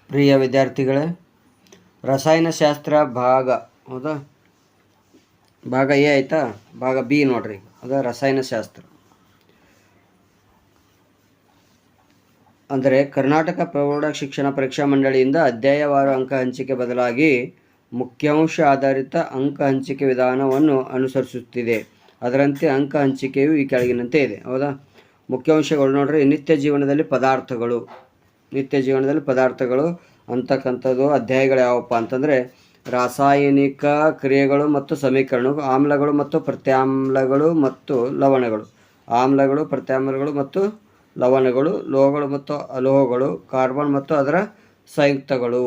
ಪ್ರಿಯ ವಿದ್ಯಾರ್ಥಿಗಳೇ, ರಸಾಯನಶಾಸ್ತ್ರ ಭಾಗ ಹೌದಾ, ಭಾಗ ಎ ಆಯಿತಾ. ಭಾಗ ಬಿ ನೋಡ್ರಿ, ಅದು ರಸಾಯನಶಾಸ್ತ್ರ. ಅಂದರೆ ಕರ್ನಾಟಕ ಪ್ರೌಢ ಶಿಕ್ಷಣ ಪರೀಕ್ಷಾ ಮಂಡಳಿಯಿಂದ ಅಧ್ಯಾಯವಾರು ಅಂಕ ಹಂಚಿಕೆ ಬದಲಾಗಿ ಮುಖ್ಯಾಂಶ ಆಧಾರಿತ ಅಂಕ ಹಂಚಿಕೆ ವಿಧಾನವನ್ನು ಅನುಸರಿಸುತ್ತಿದೆ. ಅದರಂತೆ ಅಂಕ ಹಂಚಿಕೆಯು ಈ ಕೆಳಗಿನಂತೆ ಇದೆ. ಹೌದಾ, ಮುಖ್ಯಾಂಶಗಳು ನೋಡ್ರಿ, ನಿತ್ಯ ಜೀವನದಲ್ಲಿ ಪದಾರ್ಥಗಳು ಅಂತಕ್ಕಂಥದ್ದು ಅಧ್ಯಾಯಗಳು ಯಾವಪ್ಪ ಅಂತಂದರೆ ರಾಸಾಯನಿಕ ಕ್ರಿಯೆಗಳು ಮತ್ತು ಸಮೀಕರಣಗಳು, ಆಮ್ಲಗಳು ಮತ್ತು ಪ್ರತ್ಯಾಮ್ಲಗಳು ಮತ್ತು ಲವಣಗಳು, ಆಮ್ಲಗಳು, ಪ್ರತ್ಯಾಮ್ಲಗಳು ಮತ್ತು ಲವಣಗಳು, ಲೋಹಗಳು ಮತ್ತು ಅಲೋಹಗಳು, ಕಾರ್ಬನ್ ಮತ್ತು ಅದರ ಸಂಯುಕ್ತಗಳು.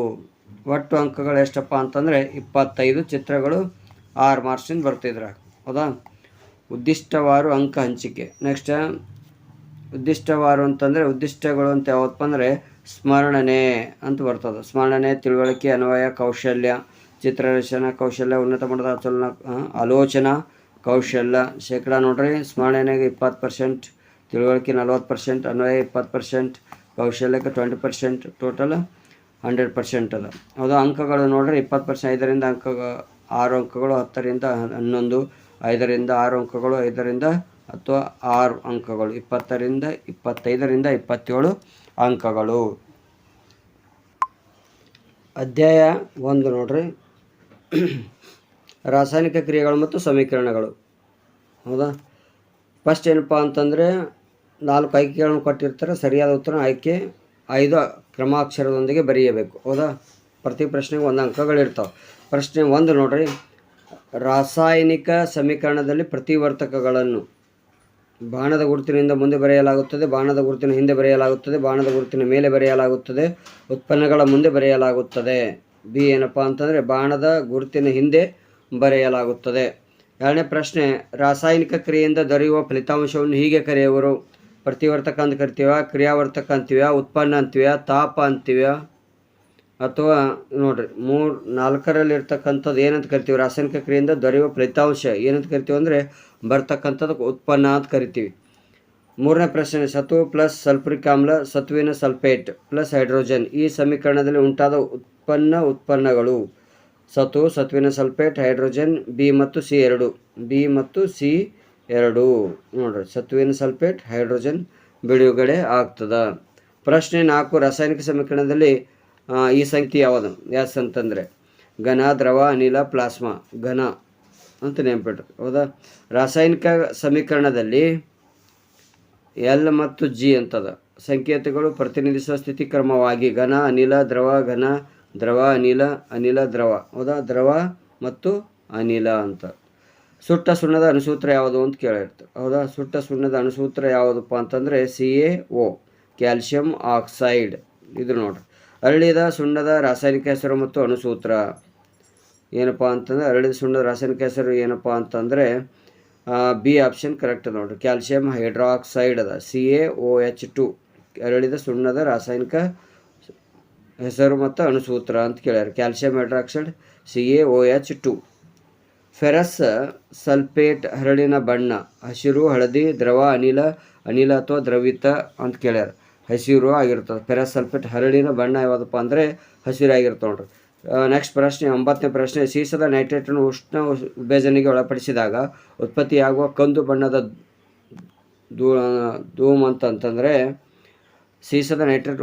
ಒಟ್ಟು ಅಂಕಗಳು ಎಷ್ಟಪ್ಪ ಅಂತಂದರೆ 25 ಚಿತ್ರಗಳು 6 ಮಾರ್ಕ್ಸಿಂದ ಬರ್ತಿದ್ರ. ಹೌದಾ, ಉದ್ದಿಷ್ಟವಾರು ಅಂಕ ಹಂಚಿಕೆ. ನೆಕ್ಸ್ಟ್ ಉದ್ದಿಷ್ಟವಾರು ಅಂತಂದರೆ ಉದ್ದಿಷ್ಟಗಳು ಅಂತ ಯಾವತ್ತಪ್ಪ ಅಂದರೆ ಸ್ಮರಣೆ ಅಂತ ಬರ್ತದೆ. ಸ್ಮರಣೆ, ತಿಳುವಳಿಕೆ, ಅನ್ವಯ ಕೌಶಲ್ಯ, ಚಿತ್ರರಚನಾ ಕೌಶಲ್ಯ, ಉನ್ನತ ಮಟ್ಟದ ಆಲೋಚನಾ ಕೌಶಲ್ಯ. ಶೇಕಡ ನೋಡ್ರಿ, ಸ್ಮರಣೆಗೆ 20%, ತಿಳುವಳಿಕೆ 40%, ಅನ್ವಯ 20%, ಕೌಶಲ್ಯಕ್ಕೆ 20%, ಟೋಟಲ್ 100% ಅದ. ಹೌದಾ, ಅಂಕಗಳು ನೋಡ್ರಿ 20%, 5ರಿಂದ 6 ಅಂಕಗಳು, 10ರಿಂದ 11, 5ರಿಂದ 6 ಅಂಕಗಳು, 5ರಿಂದ ಅಥವಾ 6 ಅಂಕಗಳು, 20ರಿಂದ 25ರಿಂದ 27 ಅಂಕಗಳು. ಅಧ್ಯಾಯ 1 ನೋಡ್ರಿ, ರಾಸಾಯನಿಕ ಕ್ರಿಯೆಗಳು ಮತ್ತು ಸಮೀಕರಣಗಳು. ಹೌದಾ, ಫಸ್ಟ್ ಏನಪ್ಪ ಅಂತಂದರೆ 4 ಆಯ್ಕೆಗಳನ್ನು ಕೊಟ್ಟಿರ್ತಾರೆ. ಸರಿಯಾದ ಉತ್ತರ ಆಯ್ಕೆ 5 ಕ್ರಮಾಕ್ಷರದೊಂದಿಗೆ ಬರೆಯಬೇಕು. ಹೌದಾ, ಪ್ರತಿ ಪ್ರಶ್ನೆಗೆ 1 ಅಂಕಗಳಿರ್ತಾವೆ. ಪ್ರಶ್ನೆ 1 ನೋಡ್ರಿ, ರಾಸಾಯನಿಕ ಸಮೀಕರಣದಲ್ಲಿ ಪ್ರತಿವರ್ತಕಗಳನ್ನು ಬಾಣದ ಗುರುತಿನಿಂದ ಮುಂದೆ ಬರೆಯಲಾಗುತ್ತದೆ, ಬಾಣದ ಗುರುತಿನ ಹಿಂದೆ ಬರೆಯಲಾಗುತ್ತದೆ, ಬಾಣದ ಗುರುತಿನ ಮೇಲೆ ಬರೆಯಲಾಗುತ್ತದೆ, ಉತ್ಪನ್ನಗಳ ಮುಂದೆ ಬರೆಯಲಾಗುತ್ತದೆ. ಬಿ ಏನಪ್ಪ ಅಂತಂದರೆ ಬಾಣದ ಗುರುತಿನ ಹಿಂದೆ ಬರೆಯಲಾಗುತ್ತದೆ. 2ನೇ ಪ್ರಶ್ನೆ, ರಾಸಾಯನಿಕ ಕ್ರಿಯೆಯಿಂದ ದೊರೆಯುವ ಫಲಿತಾಂಶವನ್ನು ಹೀಗೆ ಕರೆಯುವರು. ಪ್ರತಿವರ್ತಕ ಅಂತ ಕರಿತೀವ, ಕ್ರಿಯಾವರ್ತಕ ಅಂತೀವ, ಉತ್ಪನ್ನ ಅಂತೀವ, ತಾಪ ಅಂತೀವ, ಅಥವಾ ನೋಡ್ರಿ 4ರಲ್ಲಿ ಇರ್ತಕ್ಕಂಥದ್ದು ಏನಂತ ಕರಿತೀವಿ. ರಾಸಾಯನಿಕ ಕ್ರಿಯೆಯಿಂದ ದೊರೆಯುವ ಫಲಿತಾಂಶ ಏನಂತ ಕರಿತೀವಿ ಅಂದರೆ ಬರ್ತಕ್ಕಂಥದ್ದು ಉತ್ಪನ್ನ ಅಂತ ಕರಿತೀವಿ. 3ನೇ ಪ್ರಶ್ನೆ, ಸತು ಪ್ಲಸ್ ಸಲ್ಫ್ರಿಕ್ ಆಮ್ಲ, ಸತುವಿನ ಸಲ್ಫೇಟ್ ಪ್ಲಸ್ ಹೈಡ್ರೋಜನ್ ಈ ಸಮೀಕರಣದಲ್ಲಿ ಉಂಟಾದ ಉತ್ಪನ್ನಗಳು. ಸತು, ಸತುವಿನ ಸಲ್ಫೇಟ್, ಹೈಡ್ರೋಜನ್, ಬಿ ಮತ್ತು ಸಿ ಎರಡು ನೋಡ್ರಿ, ಸತುವಿನ ಸಲ್ಫೇಟ್, ಹೈಡ್ರೋಜನ್ ಬಿಡುಗಡೆ ಆಗ್ತದೆ. ಪ್ರಶ್ನೆ 4, ರಾಸಾಯನಿಕ ಸಮೀಕರಣದಲ್ಲಿ ಈ ಸಂಖ್ಯೆ ಯಾವುದು? ಎಸ್ ಅಂತಂದರೆ ಘನ, ದ್ರವ, ಅನಿಲ, ಪ್ಲಾಸ್ಮಾ. ಘನ ಅಂತ ನೆನಪಿಟ್ರಿ. ಹೌದಾ, ರಾಸಾಯನಿಕ ಸಮೀಕರಣದಲ್ಲಿ ಎಲ್ ಮತ್ತು ಜಿ ಅಂತದ ಸಂಕೇತಗಳು ಪ್ರತಿನಿಧಿಸುವ ಸ್ಥಿತಿ ಕ್ರಮವಾಗಿ ಘನ, ಅನಿಲ, ದ್ರವ, ಘನ, ದ್ರವ, ಅನಿಲ, ಅನಿಲ, ದ್ರವ. ಹೌದಾ, ದ್ರವ ಮತ್ತು ಅನಿಲ ಅಂತ. ಸುಟ್ಟ ಸುಣ್ಣದ ಅಣುಸೂತ್ರ ಯಾವುದು ಅಂತ ಕೇಳಿರ್ತಾರೆ. ಹೌದಾ, ಸುಟ್ಟ ಸುಣ್ಣದ ಅಣುಸೂತ್ರ ಯಾವುದಪ್ಪ ಅಂತಂದರೆ CaO, ಕ್ಯಾಲ್ಸಿಯಂ ಆಕ್ಸೈಡ್. ಇದು ನೋಡ್ರಿ. ಅರಳಿದ ಸುಣ್ಣದ ರಾಸಾಯನಿಕ ಹೆಸರು ಮತ್ತು ಅಣುಸೂತ್ರ ಏನಪ್ಪ ಅಂತಂದರೆ ಅರಳಿದ ಸುಣ್ಣದ ರಾಸಾಯನಿಕ ಹೆಸರು ಏನಪ್ಪ ಅಂತಂದರೆ ಬಿ ಆಪ್ಷನ್ ಕರೆಕ್ಟ್ ನೋಡ್ರಿ, ಕ್ಯಾಲ್ಸಿಯಂ ಹೈಡ್ರಾಕ್ಸೈಡ್ ಅದ, CaOH2. ಅರಳಿದ ಸುಣ್ಣದ ರಾಸಾಯನಿಕ ಹೆಸರು ಮತ್ತು ಅಣುಸೂತ್ರ ಅಂತ ಕೇಳ್ಯಾರ, calcium hydroxide, CaOH2. Ferrous sulphate ಹರಳಿನ ಬಣ್ಣ ಹಸಿರು, ಹಳದಿ, ದ್ರವ, ಅನಿಲ ಅಥವಾ ದ್ರವಿತ ಅಂತ ಕೇಳ್ಯಾರ. ಹಸಿರು ಆಗಿರ್ತದೆ. ಫೆರಸ್ ಸಲ್ಫೇಟ್ ಹರಳಿನ ಬಣ್ಣ ಯಾವುದಪ್ಪ ಅಂದರೆ ಹಸಿರಾಗಿರ್ತವೆ ನೋಡ್ರಿ. ನೆಕ್ಸ್ಟ್ ಪ್ರಶ್ನೆ 9ನೇ ಪ್ರಶ್ನೆ, ಸೀಸದ ನೈಟ್ರೇಟನ್ನು ಉಷ್ಣ ವಿಭಜನೆಗೆ ಒಳಪಡಿಸಿದಾಗ ಉತ್ಪತ್ತಿಯಾಗುವ ಕಂದು ಬಣ್ಣದ ಧೂಮ್ ಅಂತಂದರೆ ಸೀಸದ ನೈಟ್ರೇಟ್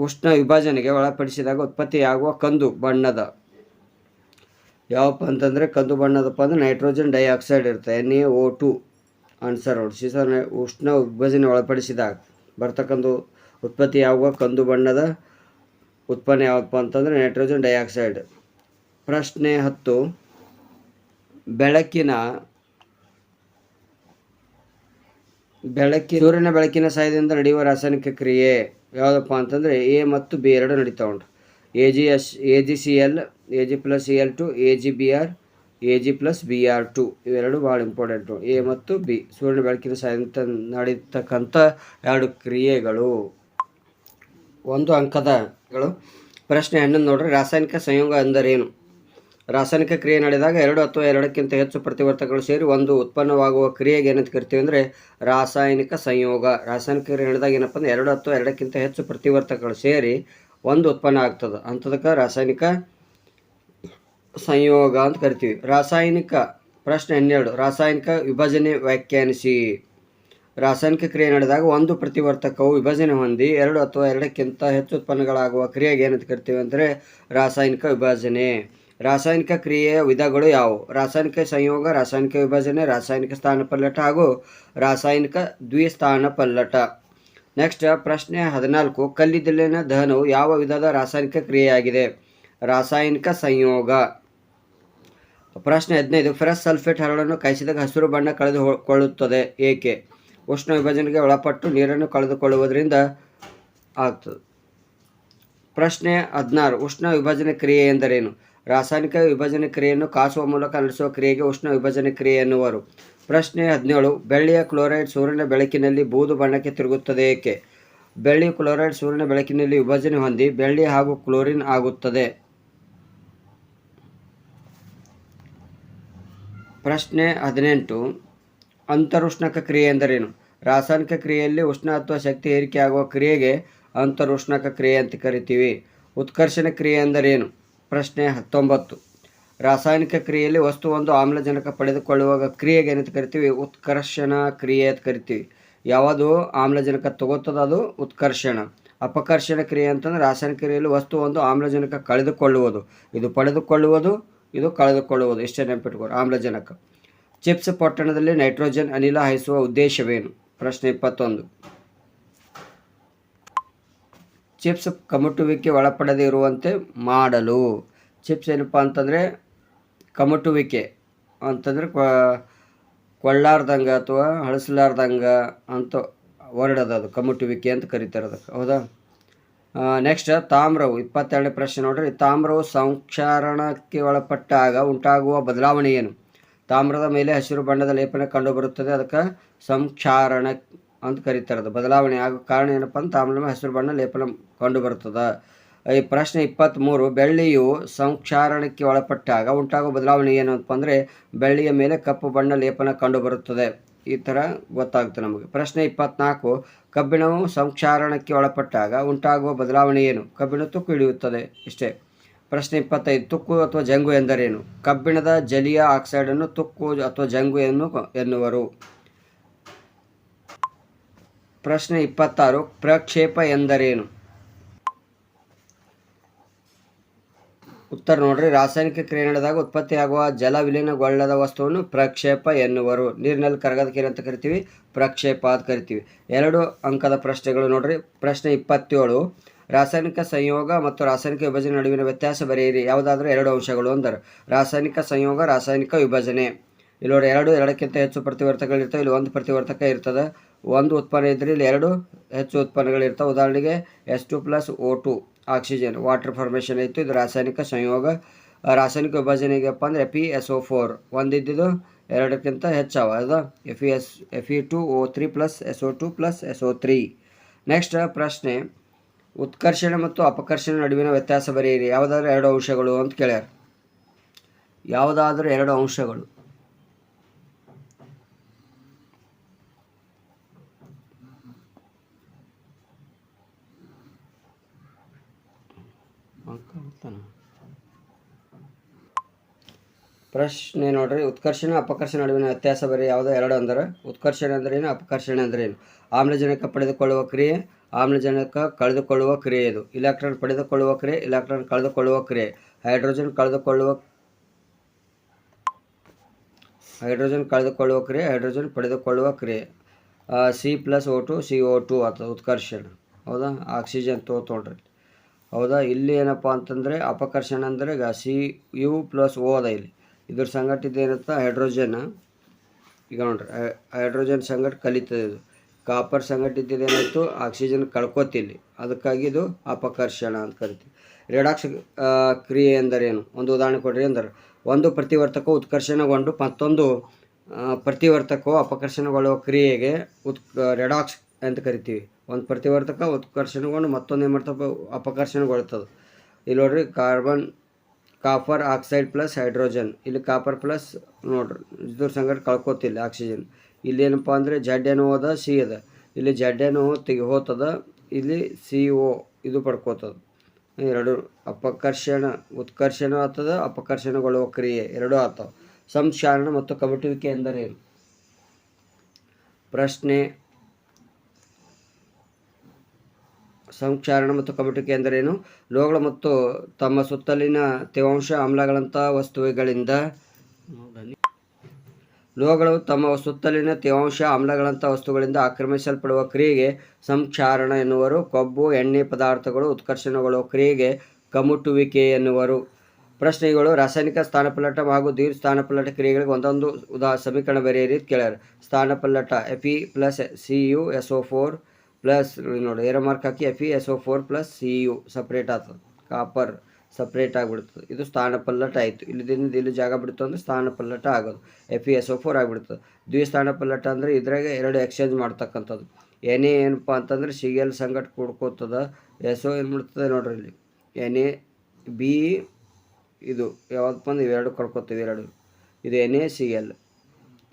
ಉಷ್ಣ ವಿಭಜನೆಗೆ ಒಳಪಡಿಸಿದಾಗ ಉತ್ಪತ್ತಿಯಾಗುವ ಕಂದು ಬಣ್ಣದ ಯಾವಪ್ಪ ಅಂತಂದರೆ ಕಂದು ಬಣ್ಣದಪ್ಪ ಅಂದರೆ ನೈಟ್ರೋಜನ್ ಡೈಆಕ್ಸೈಡ್ ಇರುತ್ತೆ, NaO2 ಆನ್ಸರ್ ನೋಡಿ. ಸೀಸದ ಉಷ್ಣ ವಿಭಜನೆ ಒಳಪಡಿಸಿದಾಗ ಬರ್ತಕ್ಕಂಥ ಉತ್ಪತ್ತಿಯಾಗುವ ಕಂದು ಬಣ್ಣದ ಉತ್ಪನ್ನ ಯಾವಪ್ಪ ಅಂತಂದರೆ ನೈಟ್ರೋಜನ್ ಡೈಆಕ್ಸೈಡ್. ಪ್ರಶ್ನೆ 10, ಸೂರ್ಯನ ಬೆಳಕಿನ ಸಹಾಯದಿಂದ ನಡೆಯುವ ರಾಸಾಯನಿಕ ಕ್ರಿಯೆ ಯಾವುದಪ್ಪ ಅಂತಂದರೆ ಎ ಮತ್ತು ಬಿ ಎರಡು ನಡೀತಾ ಉಂಟು. AgCl, Ag+Cl2, AgBr, Ag+Br2 ಇವೆರಡು ಭಾಳ ಇಂಪಾರ್ಟೆಂಟು. ಎ ಮತ್ತು ಬಿ ಸೂರ್ಯನ ಬೆಳಕಿನ ಸಹಾಯದಿಂದ ನಡೀತಕ್ಕಂಥ 2 ಕ್ರಿಯೆಗಳು. 1 ಅಂಕದಗಳು. ಪ್ರಶ್ನೆ 11 ನೋಡ್ರಿ, ರಾಸಾಯನಿಕ ಸಂಯೋಗ ಎಂದರೇನು? ರಾಸಾಯನಿಕ ಕ್ರಿಯೆ ನಡೆದಾಗ 2 ಅಥವಾ 2ಕ್ಕಿಂತ ಹೆಚ್ಚು ಪ್ರತಿವರ್ತಕಗಳು ಸೇರಿ ಒಂದು ಉತ್ಪನ್ನವಾಗುವ ಕ್ರಿಯೆಗೆ ಏನಂತ ಕರಿತೀವಿ ಅಂದರೆ ರಾಸಾಯನಿಕ ಸಂಯೋಗ. ರಾಸಾಯನಿಕ ಕ್ರಿಯೆ ನಡೆದಾಗ ಏನಪ್ಪ ಅಂದರೆ 2 ಅಥವಾ 2ಕ್ಕಿಂತ ಹೆಚ್ಚು ಪ್ರತಿವರ್ತಕಗಳು ಸೇರಿ ಒಂದು ಉತ್ಪನ್ನ ಆಗ್ತದೆ ಅಂಥದಕ್ಕೆ ರಾಸಾಯನಿಕ ಸಂಯೋಗ ಅಂತ ಕರಿತೀವಿ. ರಾಸಾಯನಿಕ ಪ್ರಶ್ನೆ 12 ರಾಸಾಯನಿಕ ವಿಭಜನೆ ವ್ಯಾಖ್ಯಾನಿಸಿ. ರಾಸಾಯನಿಕ ಕ್ರಿಯೆ ನಡೆದಾಗ ಒಂದು ಪ್ರತಿವರ್ತಕವು ವಿಭಜನೆ ಹೊಂದಿ 2 ಅಥವಾ 2ಕ್ಕಿಂತ ಹೆಚ್ಚು ಉತ್ಪನ್ನಗಳಾಗುವ ಕ್ರಿಯೆಗೆ ಏನಂತ ಕರಿತೀವಿ ಅಂದರೆ ರಾಸಾಯನಿಕ ವಿಭಜನೆ. ರಾಸಾಯನಿಕ ಕ್ರಿಯೆಯ ವಿಧಗಳು ಯಾವುವು? ರಾಸಾಯನಿಕ ಸಂಯೋಗ, ರಾಸಾಯನಿಕ ವಿಭಜನೆ, ರಾಸಾಯನಿಕ ಸ್ಥಾನಪಲ್ಲಟ ಹಾಗೂ ರಾಸಾಯನಿಕ ದ್ವಿಸ್ಥಾನಪಲ್ಲಟ. ನೆಕ್ಸ್ಟ್ ಪ್ರಶ್ನೆ 14 ಕಲ್ಲಿದ್ದಲಿನ ದಹನವು ಯಾವ ವಿಧದ ರಾಸಾಯನಿಕ ಕ್ರಿಯೆಯಾಗಿದೆ? ರಾಸಾಯನಿಕ ಸಂಯೋಗ. ಪ್ರಶ್ನೆ 15 ಫೆರಸ್ ಸಲ್ಫೇಟ್ ಹರಳನ್ನು ಕಾಯಿಸಿದಾಗ ಹಸಿರು ಬಣ್ಣ ಕಳೆದುಕೊಳ್ಳುತ್ತದೆ ಏಕೆ? ಉಷ್ಣ ವಿಭಜನೆಗೆ ಒಳಪಟ್ಟು ನೀರನ್ನು ಕಳೆದುಕೊಳ್ಳುವುದರಿಂದ ಆಗ್ತದೆ. ಪ್ರಶ್ನೆ 16 ಉಷ್ಣ ವಿಭಜನೆ ಕ್ರಿಯೆ ಎಂದರೇನು? ರಾಸಾಯನಿಕ ವಿಭಜನೆ ಕ್ರಿಯೆಯನ್ನು ಕಾಸುವ ಮೂಲಕ ನಡೆಸುವ ಕ್ರಿಯೆಗೆ ಉಷ್ಣ ವಿಭಜನೆ ಕ್ರಿಯೆ ಎನ್ನುವರು. ಪ್ರಶ್ನೆ 17 ಬೆಳ್ಳಿಯ ಕ್ಲೋರೈಡ್ ಸೂರ್ಯನ ಬೆಳಕಿನಲ್ಲಿ ಬೂದು ಬಣ್ಣಕ್ಕೆ ತಿರುಗುತ್ತದೆ ಏಕೆ? ಬೆಳ್ಳಿ ಕ್ಲೋರೈಡ್ ಸೂರ್ಯನ ಬೆಳಕಿನಲ್ಲಿ ವಿಭಜನೆ ಹೊಂದಿ ಬೆಳ್ಳಿ ಹಾಗೂ ಕ್ಲೋರಿನ್ ಆಗುತ್ತದೆ. ಪ್ರಶ್ನೆ 18 ಅಂತರುಷ್ಣಕ ಕ್ರಿಯೆ ಎಂದರೇನು? ರಾಸಾಯನಿಕ ಕ್ರಿಯೆಯಲ್ಲಿ ಉಷ್ಣ ಅಥವಾ ಶಕ್ತಿ ಏರಿಕೆಯಾಗುವ ಕ್ರಿಯೆಗೆ ಅಂತರುಷ್ಣಕ ಕ್ರಿಯೆ ಅಂತ ಕರಿತೀವಿ. ಉತ್ಕರ್ಷಣ ಕ್ರಿಯೆ ಎಂದರೇನು? ಪ್ರಶ್ನೆ 19 ರಾಸಾಯನಿಕ ಕ್ರಿಯೆಯಲ್ಲಿ ವಸ್ತುವೊಂದು ಆಮ್ಲಜನಕ ಪಡೆದುಕೊಳ್ಳುವಾಗ ಕ್ರಿಯೆಗೆ ಏನಂತ ಕರಿತೀವಿ? ಉತ್ಕರ್ಷಣ ಕ್ರಿಯೆ ಅಂತ ಕರಿತೀವಿ. ಯಾವುದು ಆಮ್ಲಜನಕ ತಗೋತದ ಅದು ಉತ್ಕರ್ಷಣ. ಅಪಕರ್ಷಣ ಕ್ರಿಯೆ ಅಂತಂದ್ರೆ ರಾಸಾಯನಿಕ ಕ್ರಿಯೆಯಲ್ಲಿ ವಸ್ತುವೊಂದು ಆಮ್ಲಜನಕ ಕಳೆದುಕೊಳ್ಳುವುದು, ಇದು ಪಡೆದುಕೊಳ್ಳುವುದು, ಇದು ಕಳೆದುಕೊಳ್ಳುವುದು. ಇಷ್ಟೇ ನೆನಪಿಟ್ಕೊಳ್ಳಿ. ಆಮ್ಲಜನಕ. ಚಿಪ್ಸ್ ಪೊಟ್ಟಣದಲ್ಲಿ ನೈಟ್ರೋಜನ್ ಅನಿಲ ಹಾಯಿಸುವ ಉದ್ದೇಶವೇನು? ಪ್ರಶ್ನೆ 21 ಚಿಪ್ಸ್ ಕಮಟುವಿಕೆ ಒಳಪಡದೆ ಇರುವಂತೆ ಮಾಡಲು. ಚಿಪ್ಸ್ ಏನಪ್ಪ ಅಂತಂದರೆ ಕಮಟುವಿಕೆ ಅಂತಂದರೆ ಕೊಳ್ಳಾರ್ದಂಗೆ ಅಥವಾ ಹಳಸಲಾರ್ದಂಗೆ ಅಂತ ವರ್ಡ್ ಅದು ಕಮಟುವಿಕೆ ಅಂತ ಕರೀತಾರೆ ಅದಕ್ಕೆ. ಹೌದಾ? ನೆಕ್ಸ್ಟ್ ತಾಮ್ರವು 22ನೇ ಪ್ರಶ್ನೆ ನೋಡ್ರಿ. ತಾಮ್ರವು ಸಂಕ್ಷಾರಣಕ್ಕೆ ಒಳಪಟ್ಟಾಗ ಉಂಟಾಗುವ ಬದಲಾವಣೆ ಏನು? ತಾಮ್ರದ ಮೇಲೆ ಹಸಿರು ಬಣ್ಣದ ಲೇಪನ ಕಂಡುಬರುತ್ತದೆ, ಅದಕ್ಕೆ ಸಂಕ್ಷಾರಣ ಅಂತ ಕರೀತಾರೆ. ಅದು ಬದಲಾವಣೆ ಆಗೋ ಕಾರಣ ಏನಪ್ಪ ಅಂದ್ರೆ ತಾಮ್ರದ ಮೇಲೆ ಹಸಿರು ಬಣ್ಣ ಲೇಪನ ಕಂಡುಬರುತ್ತದೆ. ಈ ಪ್ರಶ್ನೆ 23 ಬೆಳ್ಳಿಯು ಸಂಕ್ಷಾರಣಕ್ಕೆ ಒಳಪಟ್ಟಾಗ ಉಂಟಾಗುವ ಬದಲಾವಣೆ ಏನು ಅಂತ ಅಂದರೆ ಬೆಳ್ಳಿಯ ಮೇಲೆ ಕಪ್ಪು ಬಣ್ಣ ಲೇಪನ ಕಂಡುಬರುತ್ತದೆ. ಈ ಥರ ಗೊತ್ತಾಗುತ್ತೆ ನಮಗೆ. ಪ್ರಶ್ನೆ 24 ಕಬ್ಬಿಣವು ಸಂಕ್ಷಾರಣಕ್ಕೆ ಒಳಪಟ್ಟಾಗ ಉಂಟಾಗುವ ಬದಲಾವಣೆ ಏನು? ಕಬ್ಬಿಣ ತುಕ್ಕು ಹಿಡಿಯುತ್ತದೆ. ಇಷ್ಟೇ. ಪ್ರಶ್ನೆ 25 ತುಕ್ಕು ಅಥವಾ ಜಂಗು ಎಂದರೇನು? ಕಬ್ಬಿಣದ ಜಲೀಯ ಆಕ್ಸೈಡನ್ನು ತುಕ್ಕು ಅಥವಾ ಜಂಗು ಎನ್ನುವರು. ಪ್ರಶ್ನೆ 26 ಪ್ರಕ್ಷೇಪ ಎಂದರೇನು? ಉತ್ತರ ನೋಡ್ರಿ. ರಾಸಾಯನಿಕ ಕ್ರಿಯೆ ನಡೆದಾಗ ಉತ್ಪತ್ತಿಯಾಗುವ ಜಲ ವಿಲೀನಗೊಳ್ಳದ ವಸ್ತುವನ್ನು ಪ್ರಕ್ಷೇಪ ಎನ್ನುವರು. ನೀರಿನಲ್ಲಿ ಕರಗದಕ್ಕೆ ಏನಂತ ಕರಿತೀವಿ? ಪ್ರಕ್ಷೇಪ ಅಂತ ಕರಿತೀವಿ. 2 ಅಂಕದ ಪ್ರಶ್ನೆಗಳು ನೋಡ್ರಿ. ಪ್ರಶ್ನೆ 27 ರಾಸಾಯನಿಕ ಸಂಯೋಗ ಮತ್ತು ರಾಸಾಯನಿಕ ವಿಭಜನೆ ನಡುವಿನ ವ್ಯತ್ಯಾಸ ಬರೆಯಿರಿ. ಯಾವುದಾದ್ರೂ 2 ಅಂಶಗಳು ಅಂದರೆ ರಾಸಾಯನಿಕ ಸಂಯೋಗ, ರಾಸಾಯನಿಕ ವಿಭಜನೆ. ಇಲ್ಲಿ ನೋಡಿ 2ಕ್ಕಿಂತ ಹೆಚ್ಚು ಪ್ರತಿವರ್ತಕಗಳಿರ್ತವೆ. ಇಲ್ಲಿ 1 ಪ್ರತಿವರ್ತಕ ಇರ್ತದೆ. 1 ಉತ್ಪನ್ನ ಇದ್ದರೆ ಇಲ್ಲಿ 2 ಹೆಚ್ಚು ಉತ್ಪನ್ನಗಳಿರ್ತವೆ. ಉದಾಹರಣೆಗೆ H2+O2 ಆಕ್ಸಿಜನ್ ವಾಟರ್ ಫಾರ್ಮೇಷನ್ ಇತ್ತು, ಇದು ರಾಸಾಯನಿಕ ಸಂಯೋಗ. ರಾಸಾಯನಿಕ ವಿಭಜನೆಗಪ್ಪ ಅಂದರೆ FeSO4 ಒಂದಿದ್ದು 2ಕ್ಕಿಂತ ಹೆಚ್ಚವ ಅದು Fe2O3+SO2+SO3. ನೆಕ್ಸ್ಟ್ ಪ್ರಶ್ನೆ ಉತ್ಕರ್ಷಣ ಮತ್ತು ಅಪಕರ್ಷಣ ನಡುವಿನ ವ್ಯತ್ಯಾಸ ಬರೆಯಿರಿ. ಯಾವುದಾದ್ರೂ 2 ಅಂಶಗಳು ಅಂತ ಕೇಳ್ಯಾರ. ಯಾವುದಾದ್ರೂ 2 ಅಂಶಗಳು. ಪ್ರಶ್ನೆ ನೋಡ್ರಿ. ಉತ್ಕರ್ಷಣ ಅಪಕರ್ಷಣ ನಡುವಿನ ವ್ಯತ್ಯಾಸ ಬರೀ ಯಾವುದೋ 2 ಅಂದರೆ ಉತ್ಕರ್ಷಣ ಅಂದ್ರೇನು, ಅಪಕರ್ಷಣ ಅಂದ್ರೇನು? ಆಮ್ಲಜನಕ ಪಡೆದುಕೊಳ್ಳುವ ಕ್ರಿಯೆ, ಆಮ್ಲಜನಕ ಕಳೆದುಕೊಳ್ಳುವ ಕ್ರಿಯೆ. ಇದು ಇಲೆಕ್ಟ್ರಾನ್ ಪಡೆದುಕೊಳ್ಳುವ ಕ್ರಿಯೆ, ಇಲೆಕ್ಟ್ರಾನ್ ಕಳೆದುಕೊಳ್ಳುವ ಕ್ರಿಯೆ. ಹೈಡ್ರೋಜನ್ ಕಳೆದುಕೊಳ್ಳುವ ಕ್ರಿಯೆ, ಹೈಡ್ರೋಜನ್ ಪಡೆದುಕೊಳ್ಳುವ ಕ್ರಿಯೆ. C+O2 CO2 ಅಥವಾ ಉತ್ಕರ್ಷಣ. ಹೌದಾ? ಆಕ್ಸಿಜನ್ ತೊಗೊಳ್ರಿ. ಹೌದಾ? ಇಲ್ಲಿ ಏನಪ್ಪ ಅಂತಂದರೆ ಅಪಕರ್ಷಣ ಅಂದರೆ ಈಗ Cu+O ಅದ. ಇಲ್ಲಿ ಇದ್ರ ಸಂಗಟಿದ್ದು ಏನಂತ ಹೈಡ್ರೋಜನ್. ಈಗ ನೋಡ್ರಿ ಹೈಡ್ರೋಜನ್ ಸಂಗಟ ಕಲಿತದೆ. ಇದು ಕಾಪರ್ ಸಂಗಟಿದ್ದೇನಾಯಿತು ಆಕ್ಸಿಜನ್ ಕಳ್ಕೊತಿಲ್ಲಿ, ಅದಕ್ಕಾಗಿ ಇದು ಅಪಕರ್ಷಣ ಅಂತ ಕರಿತೀವಿ. ರೆಡಾಕ್ಸ್ ಕ್ರಿಯೆ ಎಂದರೇನು? ಒಂದು ಉದಾಹರಣೆ ಕೊಡ್ರಿ. ಅಂದರೆ ಒಂದು ಪ್ರತಿವರ್ತಕವು ಉತ್ಕರ್ಷಣಗೊಂಡು ಮತ್ತೊಂದು ಪ್ರತಿವರ್ತಕವು ಅಪಕರ್ಷಣಗೊಳ್ಳುವ ಕ್ರಿಯೆಗೆ ರೆಡಾಕ್ಸ್ ಅಂತ ಕರಿತೀವಿ. ಒಂದು ಪ್ರತಿವರ್ತಕ ಉತ್ಕರ್ಷಣಗೊಂಡು ಮತ್ತೊಂದು ಏನು ಮಾಡ್ತವೆ ಅಪಕರ್ಷಣಗೊಳ್ತದೆ. ಇಲ್ಲಿ ನೋಡ್ರಿ ಕಾಪರ್ ಆಕ್ಸೈಡ್ ಪ್ಲಸ್ ಹೈಡ್ರೋಜನ್. ಇಲ್ಲಿ ಕಾಪರ್ ಪ್ಲಸ್ ನೋಡ್ರಿ ಇದ್ರ ಸಂಗಟ ಕಳ್ಕೊತಿಲ್ಲ ಆಕ್ಸಿಜನ್. ಇಲ್ಲಿ ಏನಪ್ಪ ಅಂದರೆ ZNO ಅದ, C ಅದ. ಇಲ್ಲಿ ZNO ಹೋಗ್ತದ, ಇಲ್ಲಿ CO ಇದು ಪಡ್ಕೋತದ. ಎರಡು ಉತ್ಕರ್ಷಣ ಆಗ್ತದ, ಅಪಕರ್ಷಣಗೊಳ್ಳುವ ಕ್ರಿಯೆ ಎರಡೂ ಆಗ್ತಾವೆ. ಸಂಕ್ಷಾರಣ ಮತ್ತು ಕಮಟುವಿಕೆ ಎಂದರೇನು? ಪ್ರಶ್ನೆ, ಸಂಕ್ಷಾರಣ ಮತ್ತು ಕಮಟುವಿಕೆ ಎಂದರೇನು? ಲೋಹಗಳು ಮತ್ತು ತಮ್ಮ ಸುತ್ತಲಿನ ತೇವಾಂಶ ಆಮ್ಲಗಳಂಥ ವಸ್ತುಗಳಿಂದ ಆಕ್ರಮಿಸಲ್ಪಡುವ ಕ್ರಿಯೆಗೆ ಸಂಕ್ಷಾರಣ ಎನ್ನುವರು. ಕೊಬ್ಬು, ಎಣ್ಣೆ ಪದಾರ್ಥಗಳು ಉತ್ಕರ್ಷಣಗೊಳ್ಳುವ ಕ್ರಿಯೆಗೆ ಕಮಟುವಿಕೆ ಎನ್ನುವರು. ಪ್ರಶ್ನೆಗಳು: ರಾಸಾಯನಿಕ ಸ್ಥಾನಪಲ್ಲಟ ಹಾಗೂ ದ್ವಿತೀಯ ಸ್ಥಾನಪಲ್ಲಟ ಕ್ರಿಯೆಗಳಿಗೆ ಒಂದೊಂದು ಸಮೀಕರಣ ಬರೆಯಿರಿ ಕೇಳ್ಯಾರ. ಸ್ಥಾನಪಲ್ಲಟ FeCuSO4 ಪ್ಲಸ್ ನೋಡಿ ಏರೋ ಮಾರ್ಕ್ ಹಾಕಿ FeSO4 ಪ್ಲಸ್ Cu ಸಪ್ರೇಟ್ ಆಗ್ತದೆ, ಕಾಪರ್ ಸಪ್ರೇಟ್ ಆಗಿಬಿಡ್ತದೆ. ಇದು ಸ್ಥಾನಪಲ್ಲಟ ಆಯಿತು. ಇಲ್ಲಿ ಜಾಗ ಬಿಡ್ತು ಅಂದರೆ ಸ್ಥಾನಪಲ್ಲಟ ಆಗೋದು, FeSO4 ಆಗಿಬಿಡ್ತದೆ. ದ್ವಿತೀಯ ಸ್ಥಾನಪಲ್ಲಟ ಅಂದರೆ ಇದ್ರಾಗೆ ಎರಡು ಎಕ್ಸ್ಚೇಂಜ್ ಮಾಡ್ತಕ್ಕಂಥದ್ದು. Na ಏನಪ್ಪ ಅಂತಂದರೆ Cl ಸಂಗಟ್ ಕೂಡ್ಕೋತದ, SO ಏನು ಮಾಡ್ತದೆ ನೋಡ್ರಿ ಇಲ್ಲಿ NaB, ಇದು ಯಾವುದಪ್ಪ ಅಂದ್ರೆ ಇವೆರಡು ಕಳ್ಕೊತೀವಿ, ಇದು NaCl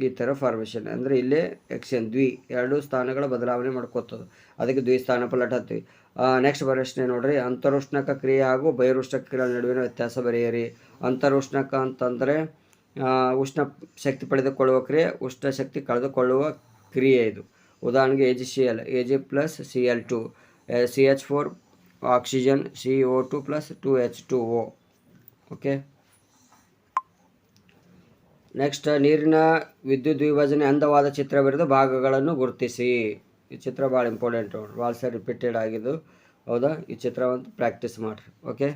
ಈ ಥರ ಫಾರ್ಮೇಷನ್ ಅಂದರೆ ಇಲ್ಲೇ ಎಕ್ಸ್ಚೇಂಜ್ ಎರಡು ಸ್ಥಾನಗಳ ಬದಲಾವಣೆ ಮಾಡ್ಕೋತದೆ, ಅದಕ್ಕೆ ದ್ವಿತೀಯ ಸ್ಥಾನಪಲ್ಲಟ ಅಂತೀವಿ. ನೆಕ್ಸ್ಟ್ ಪ್ರಶ್ನೆ ನೋಡ್ರಿ, ಅಂತರುಷ್ಣಕ ಕ್ರಿಯೆ ಹಾಗೂ ಬಹಿರುಷ್ಣಕ ಕ್ರಿಯೆಗಳ ನಡುವಿನ ವ್ಯತ್ಯಾಸ ಬರೆಯಿರಿ. ಅಂತರುಷ್ಣಕ ಅಂತಂದರೆ ಉಷ್ಣ ಶಕ್ತಿ ಪಡೆದುಕೊಳ್ಳುವ ಕ್ರಿಯೆ, ಉಷ್ಣ ಶಕ್ತಿ ಕಳೆದುಕೊಳ್ಳುವ ಕ್ರಿಯೆ ಇದು. ಉದಾಹರಣೆಗೆ AgCl, Ag plus Cl2, CH4 oxygen, CO2 plus 2H2O. Okay. Next, ನೀರಿನ ವಿದ್ಯುತ್ ವಿಭಜನೆ ಅಂದವಾದ ಚಿತ್ರ ಬರೆದು ಭಾಗಗಳನ್ನು ಗುರುತಿಸಿ. ಈ ಚಿತ್ರ ಭಾಳ ಇಂಪಾರ್ಟೆಂಟ್, ಭಾಳ ಸರಿ ರಿಪೀಟೆಡ್ ಆಗಿದ್ದು, ಹೌದಾ? ಈ ಚಿತ್ರವಂತ ಪ್ರಾಕ್ಟೀಸ್ ಮಾಡಿರಿ. ಓಕೆ.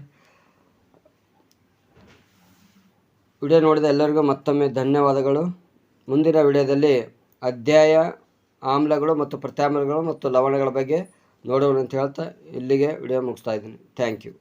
ವಿಡಿಯೋ ನೋಡಿದ ಎಲ್ಲರಿಗೂ ಮತ್ತೊಮ್ಮೆ ಧನ್ಯವಾದಗಳು. ಮುಂದಿನ ವಿಡಿಯೋದಲ್ಲಿ ಅಧ್ಯಾಯ ಆಮ್ಲಗಳು ಮತ್ತು ಪ್ರತ್ಯಾಮ್ಲಗಳು ಮತ್ತು ಲವಣಗಳ ಬಗ್ಗೆ ನೋಡೋಣ ಅಂತ ಹೇಳ್ತಾ ಇಲ್ಲಿಗೆ ವಿಡಿಯೋ ಮುಗಿಸ್ತಾ ಇದ್ದೀನಿ. Thank you.